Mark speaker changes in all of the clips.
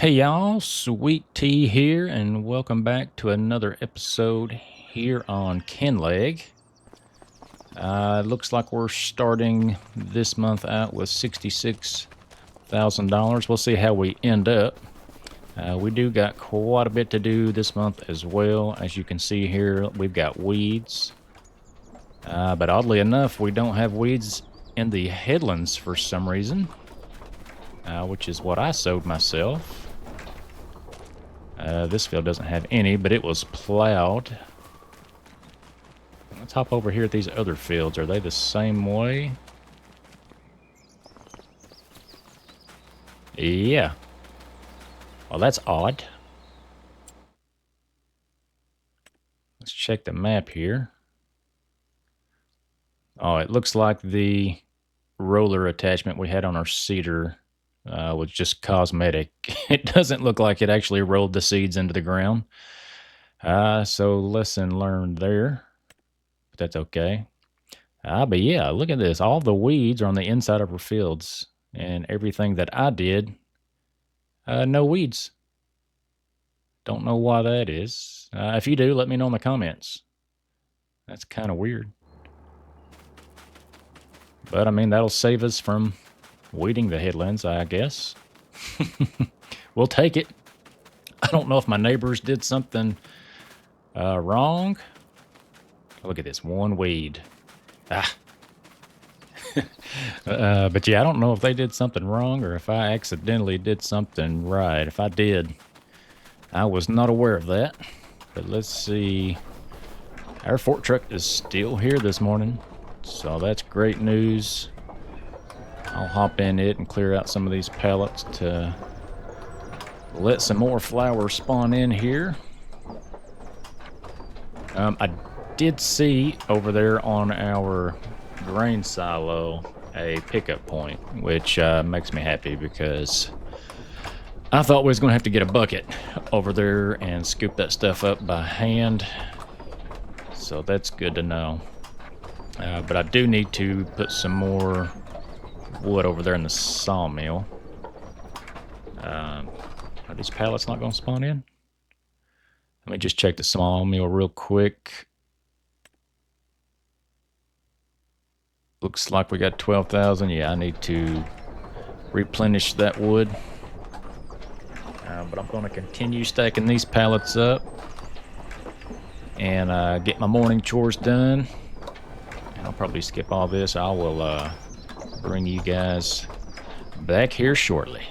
Speaker 1: Hey y'all, Sweet Tea here, and welcome back to another episode here on Kinlaig. Looks like we're starting this month out with $66,000. We'll see how we end up. We do got quite a bit to do this month as well. As you can see here, we've got weeds. But oddly enough, we don't have weeds in the headlands for some reason, which is what I sowed myself. This field doesn't have any, but it was plowed. Let's hop over here at these other fields. Are they the same way? Yeah. Well, that's odd. Let's check the map here. Oh, it looks like the roller attachment we had on our seeder was just cosmetic. It doesn't look like it actually rolled the seeds into the ground. So lesson learned there. But that's okay. But yeah, look at this. All the weeds are on the inside of our fields. And everything that I did, no weeds. Don't know why that is. If you do, let me know in the comments. That's kind of weird. But I mean, that'll save us from weeding the headlands, I guess. We'll take it. I don't know if my neighbors did something wrong. Look at this, one weed. But yeah, I don't know if they did something wrong or if I accidentally did something right. If I did, I was not aware of that. But let's see. Our fork truck is still here this morning, so that's great news. I'll hop in it and clear out some of these pallets to let some more flowers spawn in here. I did see over there on our grain silo a pickup point, which makes me happy because I thought we was going to have to get a bucket over there and scoop that stuff up by hand. So that's good to know. But I do need to put some more wood over there in the sawmill. Are these pallets not going to spawn in? Let me just check the sawmill real quick. Looks like we got 12,000. Yeah, I need to replenish that wood. But I'm going to continue stacking these pallets up and get my morning chores done. And I'll probably skip all this. I will bring you guys back here shortly.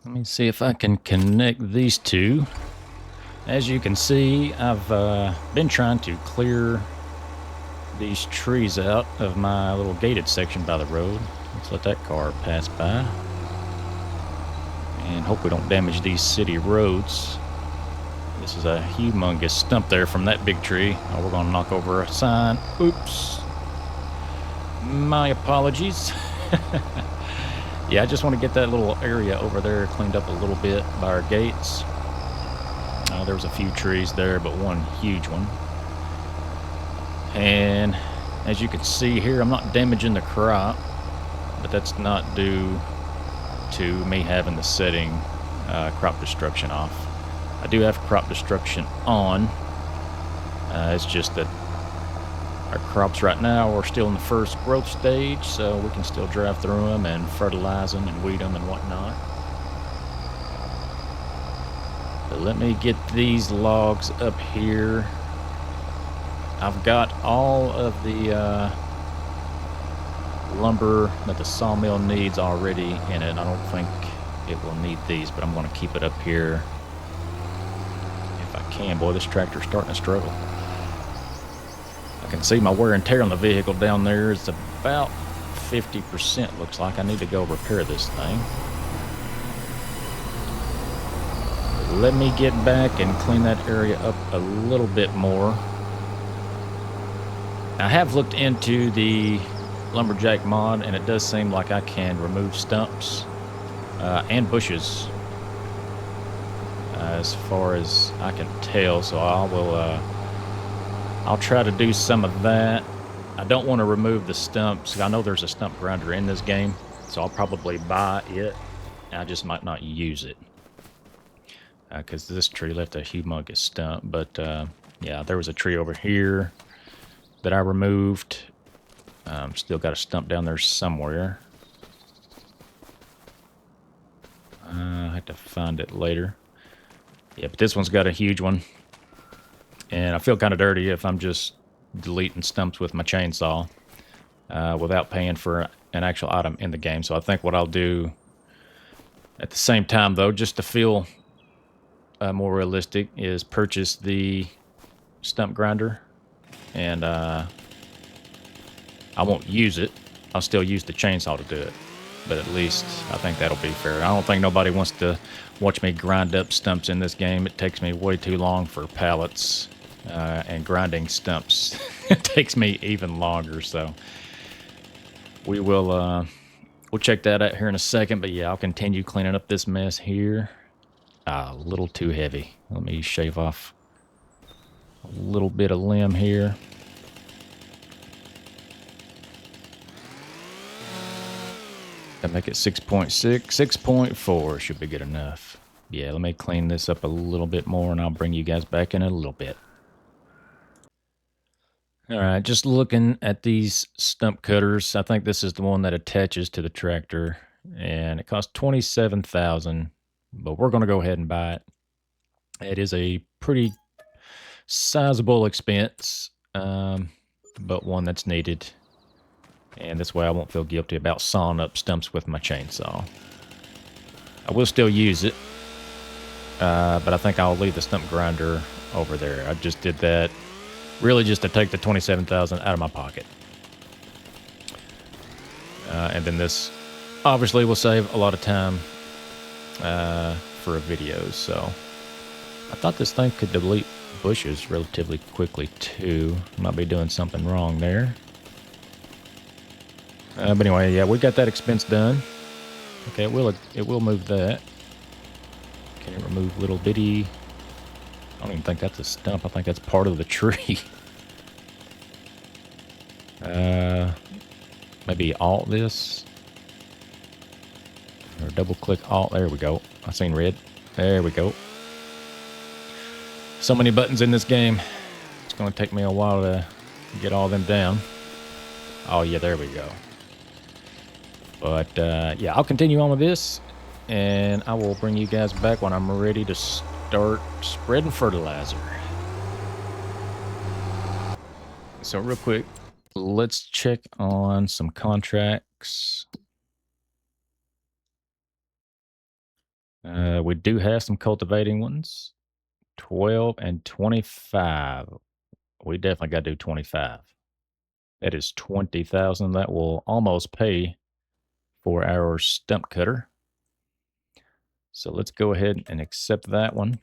Speaker 1: Let me see if I can connect these two. As you can see, I've been trying to clear these trees out of my little gated section by the road. Let's let that car pass by. And hope we don't damage these city roads. This is a humongous stump there from that big tree. Oh, we're going to knock over a sign. Oops. My apologies. Yeah, I just want to get that little area over there cleaned up a little bit by our gates. There was a few trees there, but one huge one. And as you can see here, I'm not damaging the crop, but that's not due to me having the setting crop destruction off. I do have crop destruction on. It's just that our crops right now are still in the first growth stage, so we can still drive through them and fertilize them and weed them and whatnot. But let me get these logs up here. I've got all of the lumber that the sawmill needs already in it. I don't think it will need these, but I'm going to keep it up here if I can. Boy, this tractor's starting to struggle. I can see my wear and tear on the vehicle down there. It's about 50%, looks like. I need to go repair this thing. Let me get back and clean that area up a little bit more. I have looked into the lumberjack mod, and it does seem like I can remove stumps and bushes as far as I can tell, so I will I'll try to do some of that. I don't want to remove the stumps. I know there's a stump grinder in this game, so I'll probably buy it. I just might not use it because this tree left a humongous stump. But yeah, there was a tree over here that I removed. Still got a stump down there somewhere. I have to find it later. Yeah, but this one's got a huge one. And I feel kind of dirty if I'm just deleting stumps with my chainsaw without paying for an actual item in the game. So I think what I'll do at the same time, though, just to feel more realistic, is purchase the stump grinder. And I won't use it. I'll still use the chainsaw to do it. But at least I think that'll be fair. I don't think nobody wants to watch me grind up stumps in this game. It takes me way too long for pallets. And grinding stumps it takes me even longer. So we will we'll check that out here in a second. But yeah, I'll continue cleaning up this mess here. A little too heavy. Let me shave off a little bit of limb here. And make it 6.6, 6.4 should be good enough. Yeah, let me clean this up a little bit more and I'll bring you guys back in a little bit. All right, just looking at these stump cutters, I think this is the one that attaches to the tractor, and it costs $27,000, but we're going to go ahead and buy it. It is a pretty sizable expense, but one that's needed, and this way I won't feel guilty about sawing up stumps with my chainsaw. I will still use it, but I think I'll leave the stump grinder over there. I just did that really just to take the $27,000 out of my pocket. And then this obviously will save a lot of time for a video. So I thought this thing could delete bushes relatively quickly too. Might be doing something wrong there. But anyway, yeah, we got that expense done. Okay, it will move that. Can it remove little bitty? I don't even think that's a stump. I think that's part of the tree. Maybe alt this. Or double click alt. There we go. I seen red. There we go. So many buttons in this game. It's going to take me a while to get all them down. Oh, yeah, there we go. But, yeah, I'll continue on with this. And I will bring you guys back when I'm ready to start spreading fertilizer. So real quick, let's check on some contracts. We do have some cultivating ones, 12 and 25. We definitely got to do 25. That is 20,000. That will almost pay for our stump cutter. So let's go ahead and accept that one.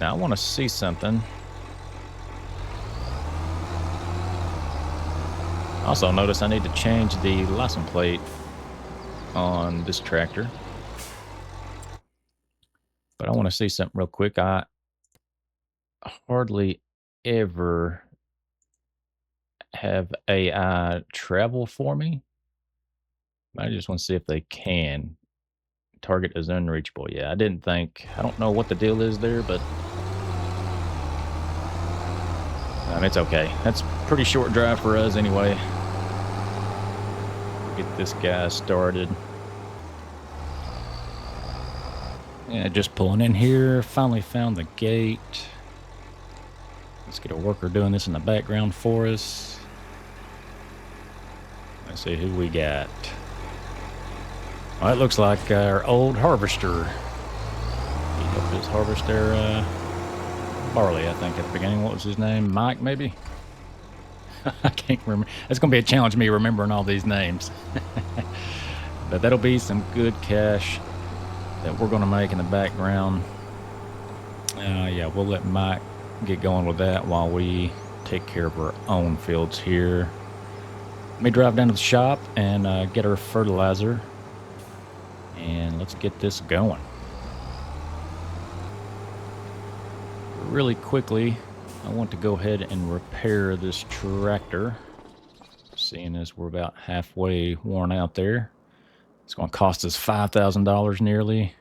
Speaker 1: Now I want to see something. Also notice I need to change the license plate on this tractor. But I want to see something real quick. I hardly ever have AI travel for me. I just want to see if they can. Target is unreachable. Yeah, I don't know what the deal is there, but it's okay. That's a pretty short drive for us anyway. Get this guy started. Yeah, just pulling in here. Finally found the gate. Let's get a worker doing this in the background for us. Let's see who we got. Well, it looks like our old harvester. He helped us harvest their barley, I think, at the beginning. What was his name? Mike, maybe? I can't remember. It's going to be a challenge, me remembering all these names. But that'll be some good cash that we're going to make in the background. Yeah, we'll let Mike get going with that while we take care of our own fields here. Let me drive down to the shop and get our fertilizer. And let's get this going. really quickly, I want to go ahead and repair this tractor. Seeing as we're about halfway worn out there. It's going to cost us $5,000 nearly.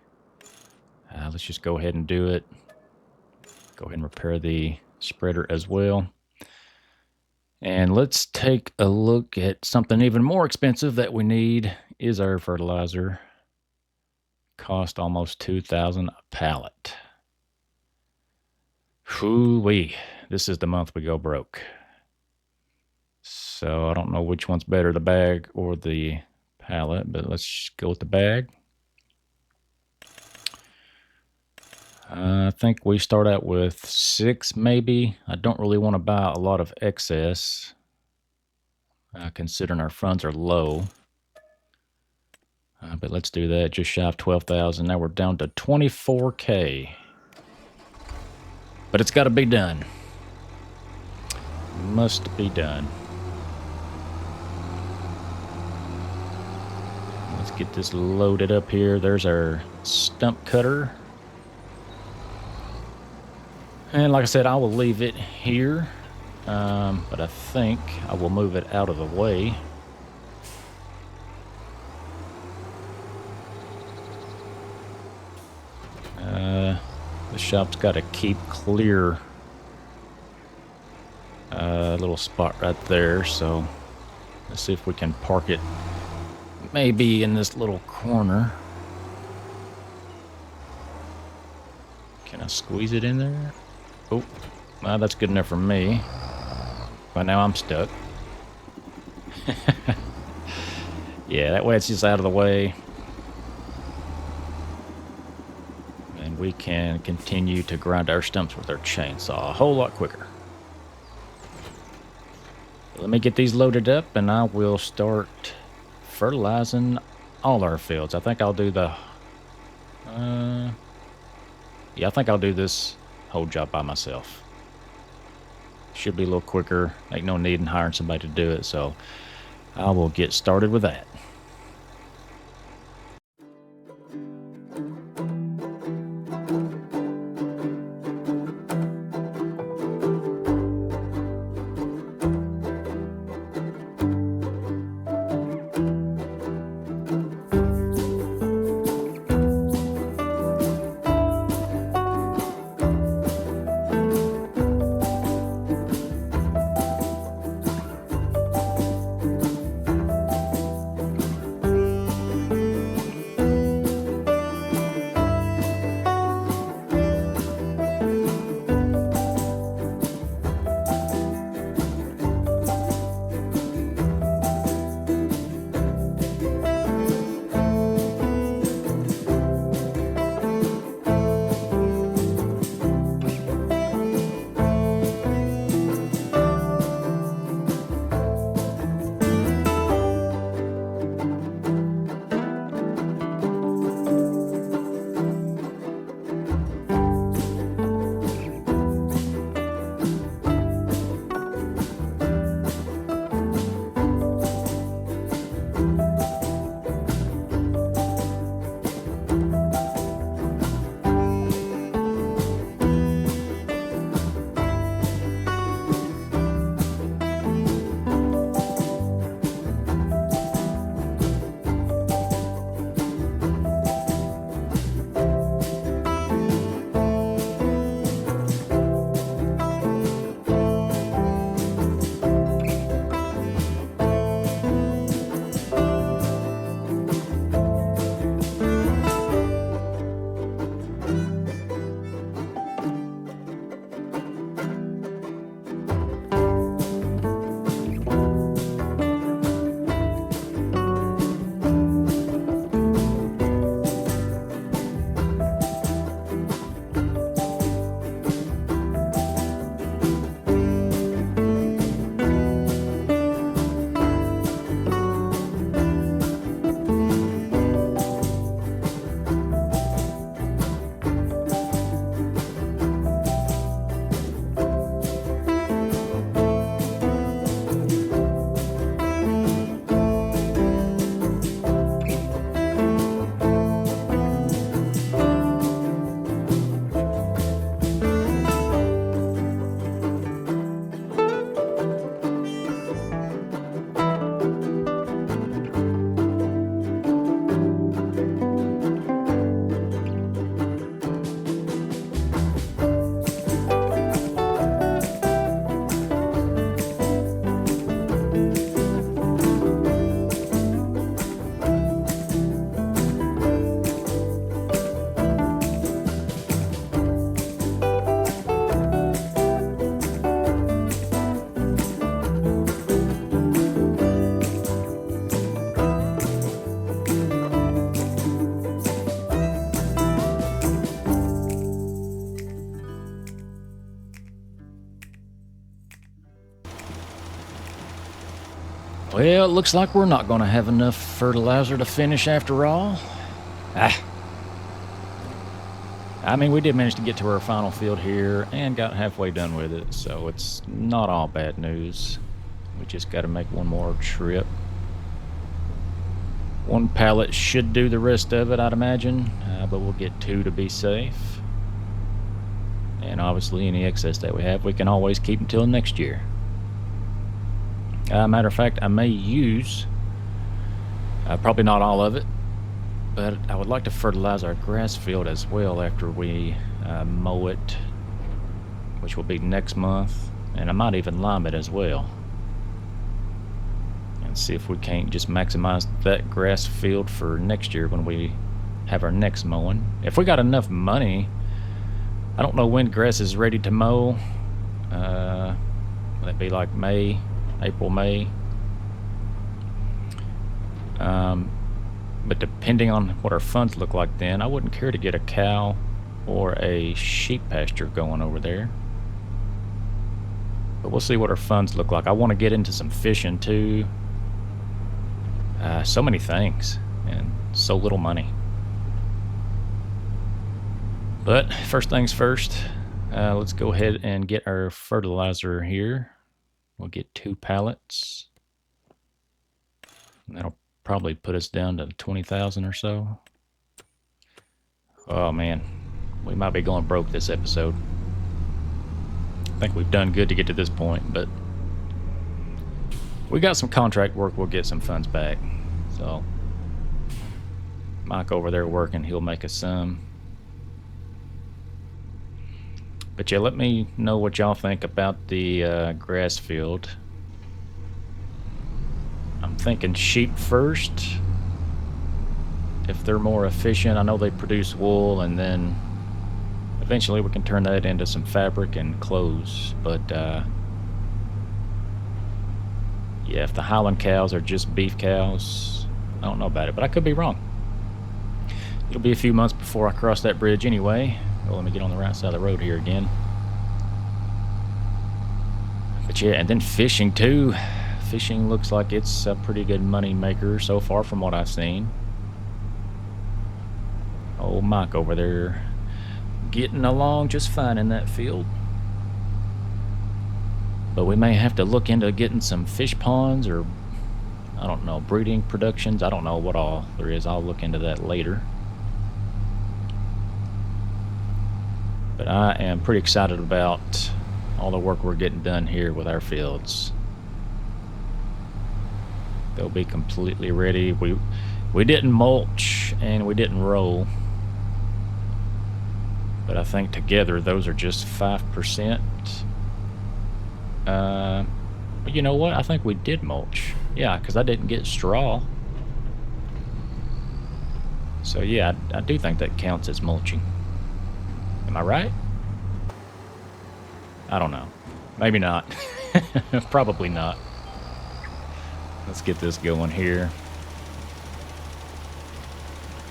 Speaker 1: Let's just go ahead and do it. Go ahead and repair the spreader as well. And let's take a look at something even more expensive that we need is our fertilizer. Cost almost $2,000 a pallet. Whoo-wee. This is the month we go broke. So I don't know which one's better, the bag or the pallet, but let's go with the bag. I think we start out with 6 maybe. I don't really want to buy a lot of excess, considering our funds are low. But let's do that, just shy of 12,000. Now we're down to 24K. But it's got to be done. Must be done. Let's get this loaded up here. There's our stump cutter. And like I said, I will leave it here. But I think I will move it out of the way. The shop's got to keep clear. Little spot right there, so let's see if we can park it maybe in this little corner. Can I squeeze it in there? Oh, well, that's good enough for me. But now I'm stuck. Yeah, that way it's just out of the way. And we can continue to grind our stumps with our chainsaw a whole lot quicker. Let me get these loaded up and I will start fertilizing all our fields. I think I'll do the... yeah, I think I'll do this whole job by myself. Should be a little quicker. Ain't no need in hiring somebody to do it, so I will get started with that. Well, it looks like we're not going to have enough fertilizer to finish after all. I mean, we did manage to get to our final field here and got halfway done with it, so it's not all bad news. We just got to make one more trip. One pallet should do the rest of it, I'd imagine, but we'll get 2 to be safe. And obviously, any excess that we have, we can always keep until next year. Matter of fact, I may use, probably not all of it, but I would like to fertilize our grass field as well after we mow it, which will be next month. And I might even lime it as well. And see if we can't just maximize that grass field for next year when we have our next mowing. If we got enough money, I don't know when grass is ready to mow. That'd be like May. April, May. But depending on what our funds look like then, I wouldn't care to get a cow or a sheep pasture going over there. But we'll see what our funds look like. I want to get into some fishing too. So many things and so little money. But first things first, let's go ahead and get our fertilizer here. We'll get 2 pallets. And that'll probably put us down to 20,000 or so. Oh man, we might be going broke this episode. I think we've done good to get to this point, but we got some contract work, we'll get some funds back. So Mike over there working, he'll make us some. But yeah, let me know what y'all think about the grass field. I'm thinking sheep first. If they're more efficient, I know they produce wool, and then eventually we can turn that into some fabric and clothes. But yeah, if the Highland cows are just beef cows, I don't know about it, but I could be wrong. It'll be a few months before I cross that bridge anyway. Oh, let me get on the right side of the road here again. But yeah, and then fishing too. Fishing looks like it's a pretty good money maker so far from what I've seen. Old Mike over there getting along just fine in that field. But we may have to look into getting some fish ponds or, I don't know, breeding productions. I don't know what all there is. I'll look into that later. But I am pretty excited about all the work we're getting done here with our fields. They'll be completely ready. We didn't mulch and we didn't roll. But I think together those are just 5%. But you know what? I think we did mulch. Yeah, because I didn't get straw. So yeah, I do think that counts as mulching. Am I right? I don't know. Maybe not. Probably not. Let's get this going here.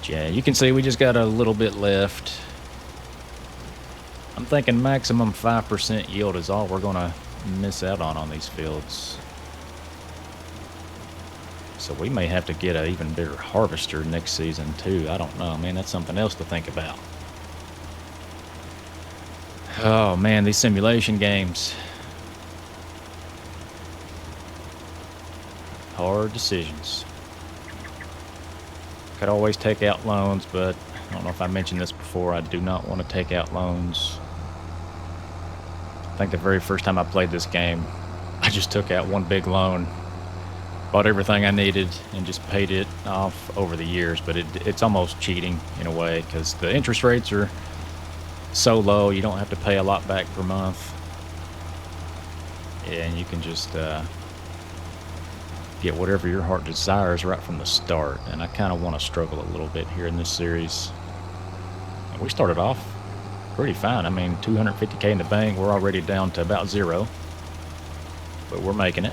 Speaker 1: Yeah, you can see we just got a little bit left. I'm thinking maximum 5% yield is all we're going to miss out on these fields. So we may have to get an even bigger harvester next season too. I don't know, man. That's something else to think about. Oh man, these simulation games. Hard decisions. Could always take out loans, but I don't know if I mentioned this before. I do not want to take out loans. I think the very first time I played this game, I just took out one big loan, bought everything I needed, and just paid it off over the years. But it's almost cheating in a way because the interest rates are so low, you don't have to pay a lot back per month. Yeah, and you can just get whatever your heart desires right from the start. And I kind of want to struggle a little bit here in this series. And we started off pretty fine. I mean, 250K in the bank. We're already down to about 0. But we're making it.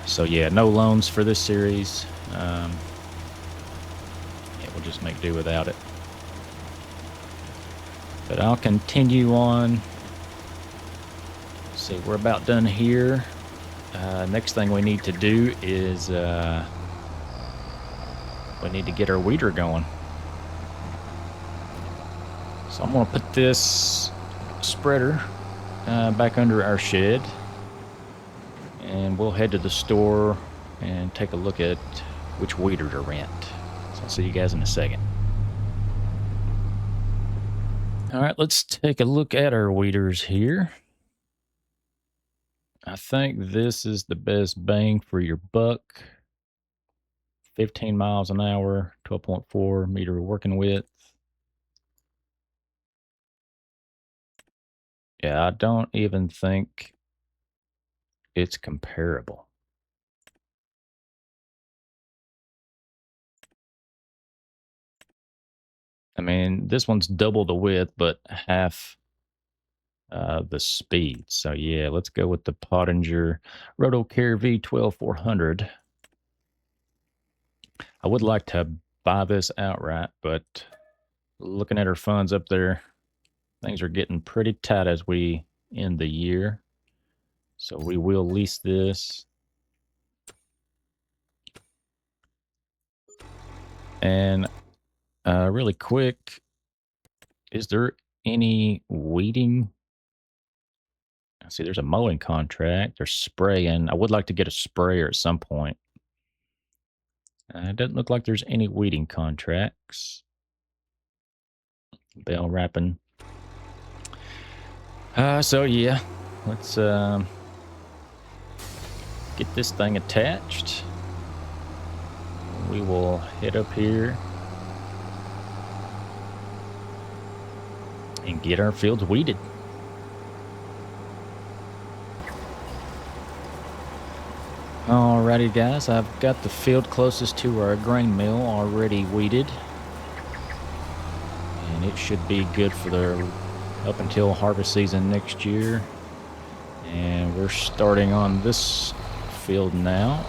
Speaker 1: So yeah, no loans for this series. Yeah, we'll just make do without it. But I'll continue on. Let's see, we're about done here. Next thing we need to do is we need to get our weeder going. So I'm going to put this spreader back under our shed, and we'll head to the store and take a look at which weeder to rent. So I'll see you guys in a second. All right, let's take a look at our weeders here. I think this is the best bang for your buck. 15 miles an hour, 12.4 meter working width. Yeah, I don't even think it's comparable. I mean, this one's double the width, but half the speed. So yeah, let's go with the Pottinger Rotocare V12400. I would like to buy this outright, but looking at our funds up there, things are getting pretty tight as we end the year. So we will lease this. And really quick, is there any weeding? See, there's a mowing contract. There's spraying. I would like to get a sprayer at some point. It doesn't look like there's any weeding contracts. Bell wrapping. So yeah, let's get this thing attached. We will head up here and get our fields weeded. Alrighty guys, I've got the field closest to our grain mill already weeded. And it should be good for the up until harvest season next year. And we're starting on this field now.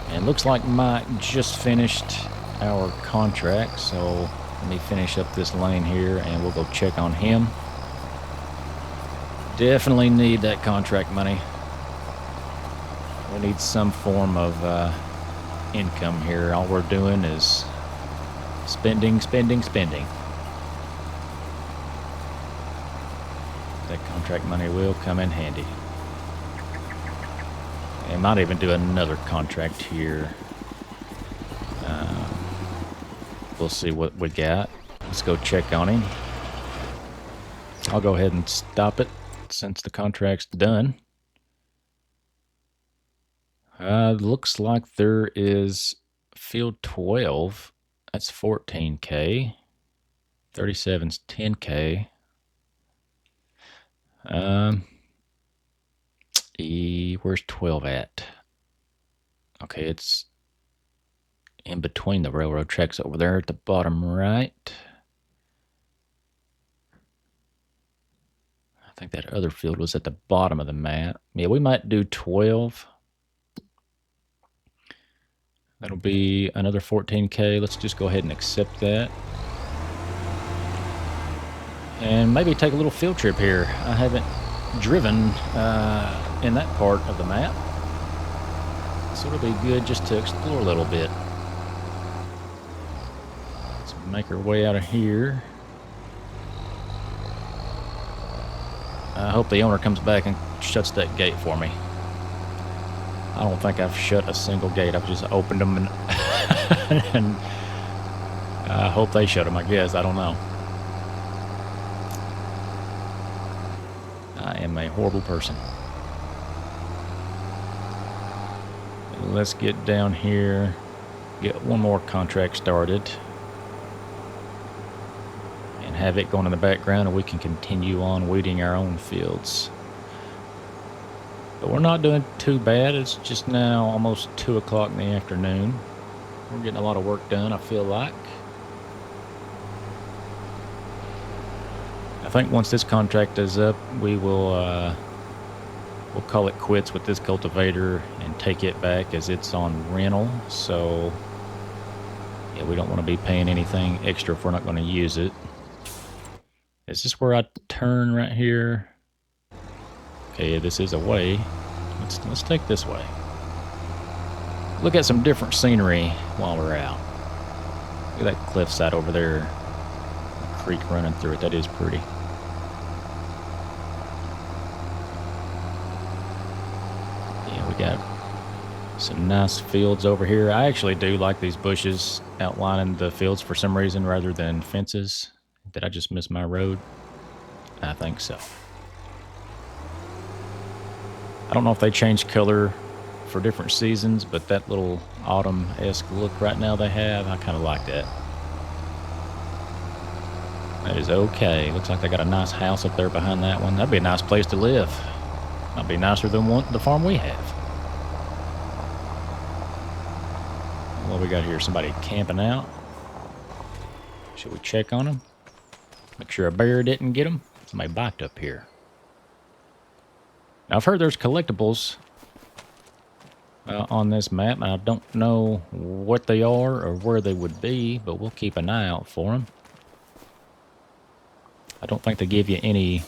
Speaker 1: And looks like Mike just finished our contract, so let me finish up this lane here and we'll go check on him. Definitely need that contract money. We need some form of income here. All we're doing is spending, spending, spending. That contract money will come in handy. I might even do another contract here. We'll see what we got. Let's go check on him. I'll go ahead and stop it since the contract's done. Looks like there is field 12. That's 14K. 37's 10K. Where's 12 at? Okay, it's in between the railroad tracks over there at the bottom right. I think that other field was at the bottom of the map. Yeah, we might do 12. That'll be another 14K. Let's just go ahead and accept that. And maybe take a little field trip here. I haven't driven in that part of the map. So it'll be good just to explore a little bit. Let's make our way out of here. I hope the owner comes back and shuts that gate for me. I don't think I've shut a single gate. I've just opened them and, and I hope they shut them, I guess. I don't know. I am a horrible person. Let's get down here, get one more contract started, and have it going in the background, and we can continue on weeding our own fields. But we're not doing too bad. It's just now almost 2 o'clock in the afternoon. We're getting a lot of work done, I feel like. I think once this contract is up, we will we'll call it quits with this cultivator and take it back as it's on rental. So yeah, we don't want to be paying anything extra if we're not going to use it. Is this where I turn right here? Okay, this is a way. Let's take this way. Look at some different scenery while we're out. Look at that cliffside over there. The creek running through it. That is pretty. Yeah, we got some nice fields over here. I actually do like these bushes outlining the fields for some reason rather than fences. Did I just miss my road? I think so. I don't know if they change color for different seasons, but that little autumn-esque look right now they have, I kind of like that. That is okay. Looks like they got a nice house up there behind that one. That'd be a nice place to live. Might be nicer than the farm we have. What we got here? Somebody camping out. Should we check on them? Make sure a bear didn't get them. Somebody biked up here. Now, I've heard there's collectibles on this map. I don't know what they are or where they would be, but we'll keep an eye out for them. I don't think they give you any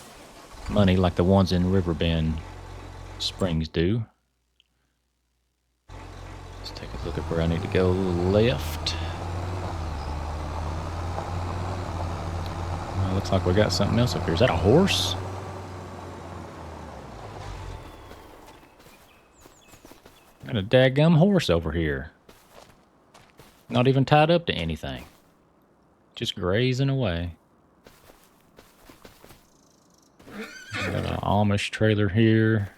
Speaker 1: money like the ones in Riverbend Springs do. Let's take a look at where I need to go left. Looks like we got something else up here. Is that a horse? Got a daggum horse over here. Not even tied up to anything. Just grazing away. Got an Amish trailer here.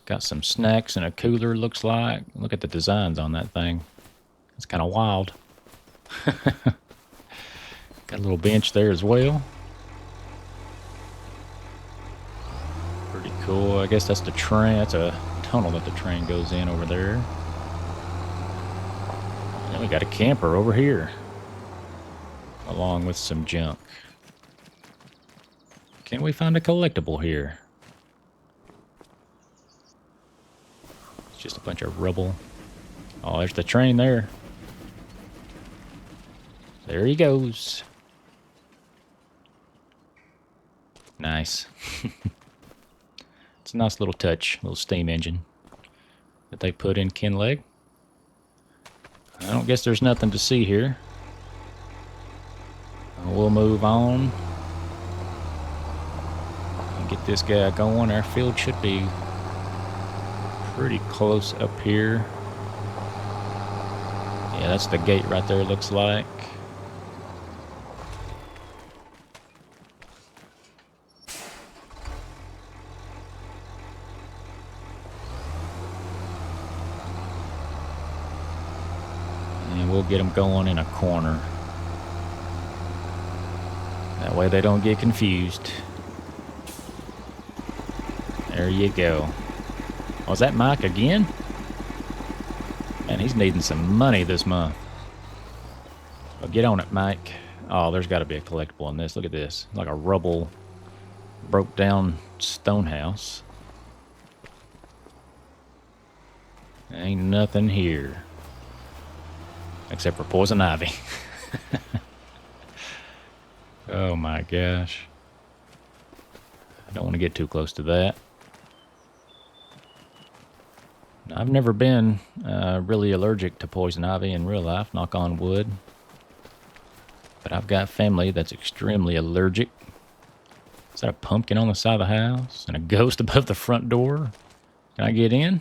Speaker 1: Got some snacks in a cooler, looks like. Look at the designs on that thing. It's kind of wild. Got a little bench there as well. Pretty cool. I guess that's the train. That's a tunnel that the train goes in over there. And we got a camper over here, along with some junk. Can we find a collectible here? It's just a bunch of rubble. Oh, there's the train there. There he goes. Nice. It's a nice little touch, little steam engine that they put in Kinlaig. I don't guess there's nothing to see here. We'll move on and get this guy going. Our field should be pretty close up here. Yeah, that's the gate right there, looks like. And we'll get them going in a corner. That way they don't get confused. There you go. Was that Mike again? Man, he's needing some money this month. Well, get on it, Mike. Oh, there's got to be a collectible in this. Look at this. Like a rubble, broke down stone house. Ain't nothing here. Except for poison ivy. Oh my gosh. I don't want to get too close to that. I've never been really allergic to poison ivy in real life, knock on wood. But I've got family that's extremely allergic. Is that a pumpkin on the side of the house? And a ghost above the front door? Can I get in?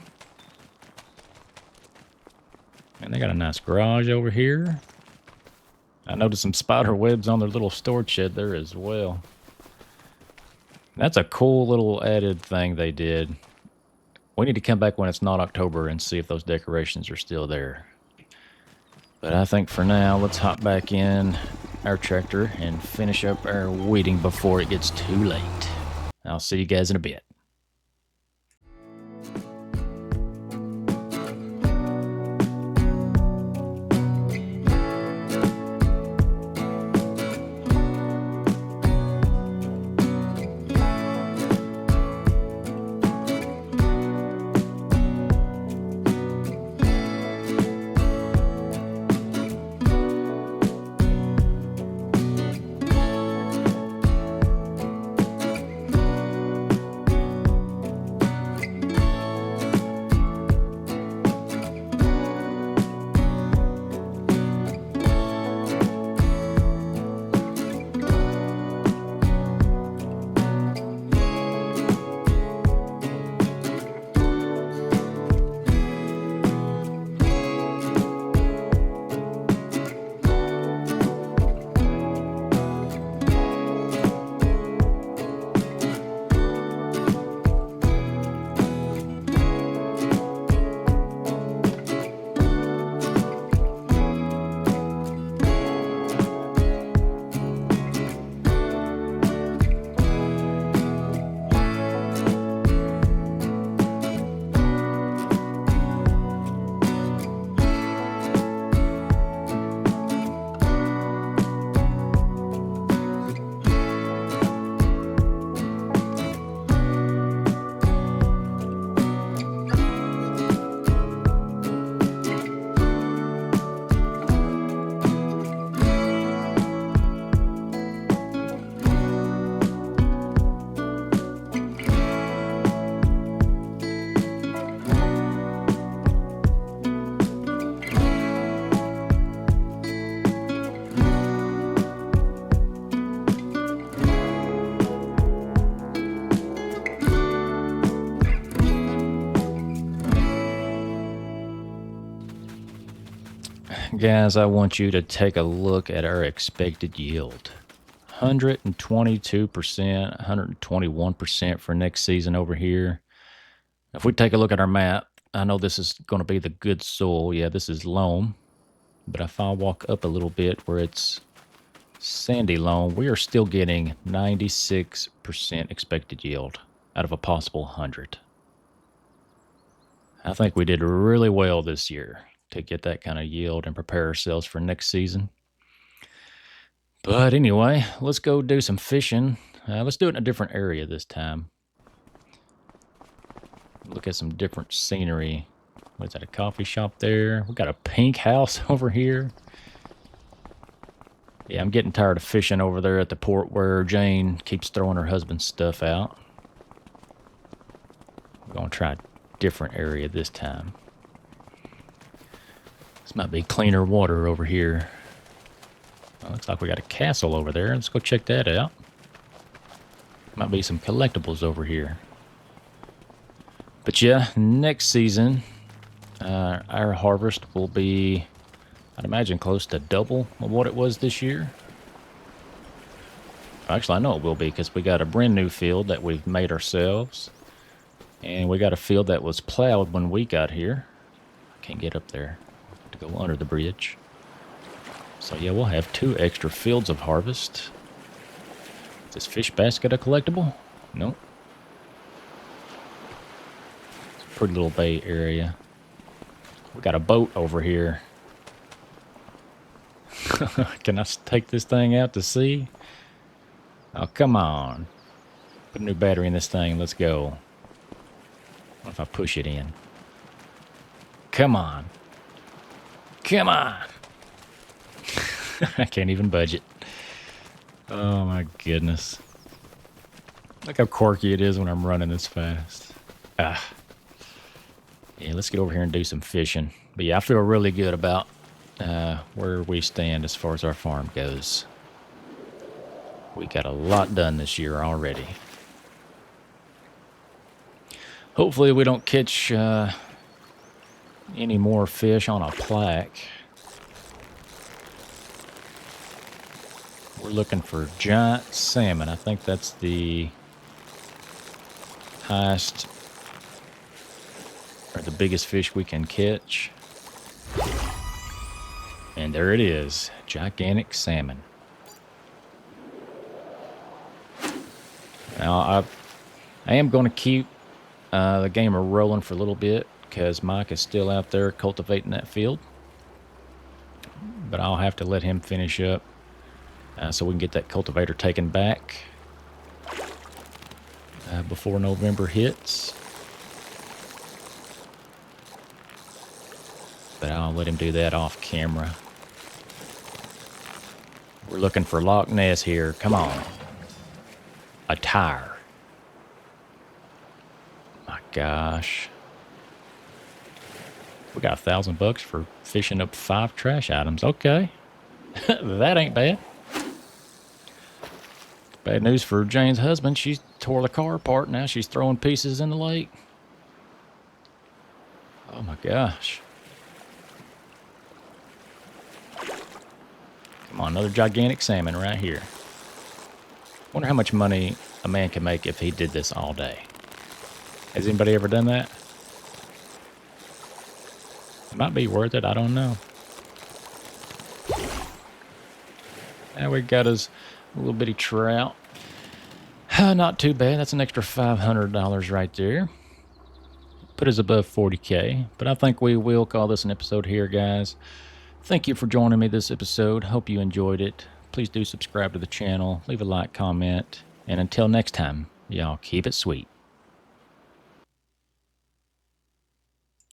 Speaker 1: And they got a nice garage over here. I noticed some spider webs on their little storage shed there as well. That's a cool little added thing they did. We need to come back when it's not October and see if those decorations are still there. But I think for now, let's hop back in our tractor and finish up our weeding before it gets too late. I'll see you guys in a bit. guys, I want you to take a look at our expected yield. 122%, 121% for next season over here. If we take a look at our map, I know this is going to be the good soil. Yeah, this is loam. But if I walk up a little bit where it's sandy loam, we are still getting 96% expected yield out of a possible 100. I think we did really well this year to get that kind of yield and prepare ourselves for next season. But anyway, let's go do some fishing. Let's do it in a different area this time. Look at some different scenery. What's that, a coffee shop there? We got a pink house over here. Yeah, I'm getting tired of fishing over there at the port where Jane keeps throwing her husband's stuff out. We're going to try a different area this time. This might be cleaner water over here. Well, looks like we got a castle over there. Let's go check that out. Might be some collectibles over here. But yeah, next season, our harvest will be, I'd imagine, close to double of what it was this year. Actually, I know it will be because we got a brand new field that we've made ourselves. And we got a field that was plowed when we got here. I can't get up there. I have to go under the bridge. So yeah, we'll have 2 extra fields of harvest. Is this fish basket a collectible? Nope. It's a pretty little bay area. We got a boat over here. Can I take this thing out to sea? Oh, come on. Put a new battery in this thing. Let's go. What if I push it in? Come on. Come on. I can't even budge it. Oh my goodness. Look how quirky it is when I'm running this fast. Yeah, let's get over here and do some fishing. But yeah, I feel really good about where we stand as far as our farm goes. We got a lot done this year already. Hopefully we don't catch any more fish on a plaque. We're looking for giant salmon. I think that's the highest or the biggest fish we can catch. And there it is, gigantic salmon. Now I am going to keep the gamer rolling for a little bit because Mike is still out there cultivating that field. But I'll have to let him finish up so we can get that cultivator taken back before November hits. But I'll let him do that off camera. We're looking for Loch Ness here. Come on. A tire. My gosh. We got $1,000 for fishing up 5 trash items. Okay. That ain't bad. Bad news for Jane's husband. She tore the car apart. Now she's throwing pieces in the lake. Oh my gosh. Come on, another gigantic salmon right here. Wonder how much money a man can make if he did this all day. Has anybody ever done that? It might be worth it. I don't know. Now we got us a little bitty trout. Not too bad. That's an extra $500 right there. Put us above 40K. But I think we will call this an episode here, guys. Thank you for joining me this episode. Hope you enjoyed it. Please do subscribe to the channel. Leave a like, comment. And until next time, y'all keep it sweet.